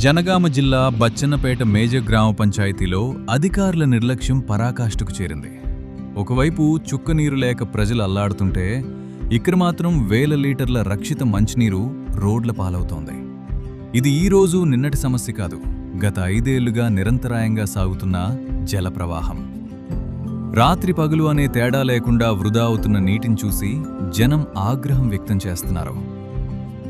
జనగామ జిల్లా బచ్చన్నపేట మేజర్ గ్రామ పంచాయతీలో అధికారుల నిర్లక్ష్యం పరాకాష్ఠకు చేరింది. ఒకవైపు చుక్కనీరు లేక ప్రజలు అల్లాడుతుంటే ఇక్కడ మాత్రం వేల లీటర్ల రక్షిత మంచినీరు రోడ్ల పాలవుతోంది. ఇది ఈ రోజు నిన్నటి సమస్య కాదు, గత 5 ఏళ్లుగా నిరంతరాయంగా సాగుతున్న జల ప్రవాహం. రాత్రి పగలు అనే తేడా లేకుండా వృధా అవుతున్న నీటిని చూసి జనం ఆగ్రహం వ్యక్తం చేస్తున్నారు.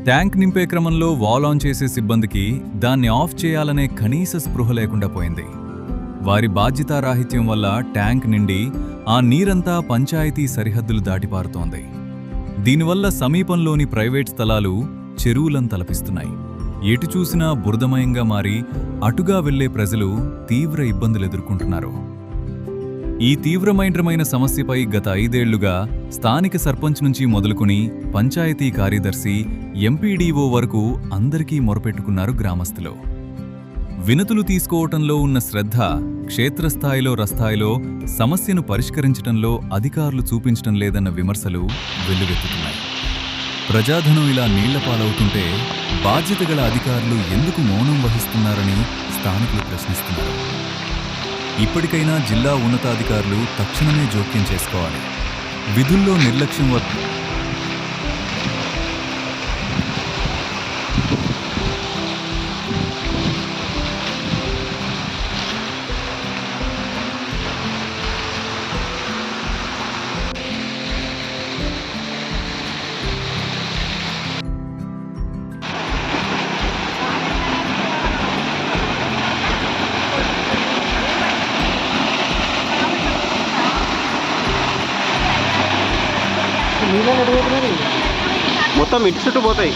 ట్యాంక్ నింపే క్రమంలో వాల్ ఆన్ చేసే సిబ్బందికి దాన్ని ఆఫ్ చేయాలనే కనీస స్పృహ లేకుండా పోయింది. వారి బాధ్యతారాహిత్యం వల్ల ట్యాంక్ నిండి ఆ నీరంతా పంచాయతీ సరిహద్దులు దాటిపారుతోంది. దీనివల్ల సమీపంలోని ప్రైవేట్ స్థలాలు చెరువులను తలపిస్తున్నాయి. ఎటు చూసినా బురదమయంగా మారి అటుగా వెళ్లే ప్రజలు తీవ్ర ఇబ్బందులు ఎదుర్కొంటున్నారు. ఈ తీవ్రమైన సమస్యపై గత 5 ఏళ్లుగా స్థానిక సర్పంచ్ నుంచి మొదలుకుని పంచాయతీ కార్యదర్శి, ఎంపీడీఓ వరకు అందరికీ మొరపెట్టుకున్నారు గ్రామస్తులు. వినతులు తీసుకోవటంలో ఉన్న శ్రద్ధ క్షేత్రస్థాయిలో రస్థాయిలో సమస్యను పరిష్కరించటంలో అధికారులు చూపించటం లేదన్న విమర్శలు వెల్లువెత్తుతున్నాయి. ప్రజాధనం ఇలా నీళ్ల పాలవుతుంటే బాధ్యత గల అధికారులు ఎందుకు మౌనం వహిస్తున్నారని స్థానికులు ప్రశ్నిస్తున్నారు. ఇప్పటికైనా జిల్లా ఉన్నతాధికారులు తక్షణమే జోక్యం చేసుకోవాలి. విధుల్లో నిర్లక్ష్యం వద్దు. మొత్తం ఇటు చుట్టూ పోతాయి.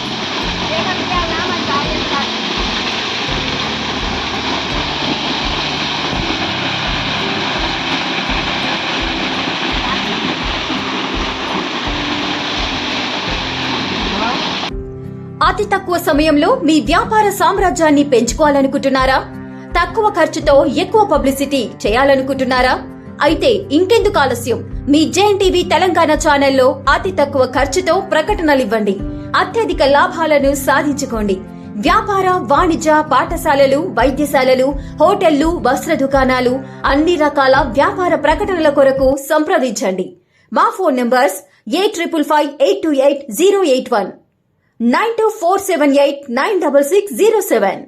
అతి తక్కువ సమయంలో మీ వ్యాపార సామ్రాజ్యాన్ని పెంచుకోవాలనుకుంటున్నారా? తక్కువ ఖర్చుతో ఎక్కువ పబ్లిసిటీ చేయాలనుకుంటున్నారా? అయితే ఇంకెందుకు ఆలస్యం? మీ జేఎన్టీవీ తెలంగాణ ఛానల్లో అతి తక్కువ ఖర్చుతో ప్రకటనలివ్వండి. అత్యధిక లాభాలను సాధించుకోండి. వ్యాపార, వాణిజ్య, పాఠశాలలు, వైద్యశాలలు, హోటళ్లు, వస్త్ర దుకాణాలు, అన్ని రకాల వ్యాపార ప్రకటనల కొరకు సంప్రదించండి. మా ఫోన్ నంబర్స్ 8558280881 9247896607.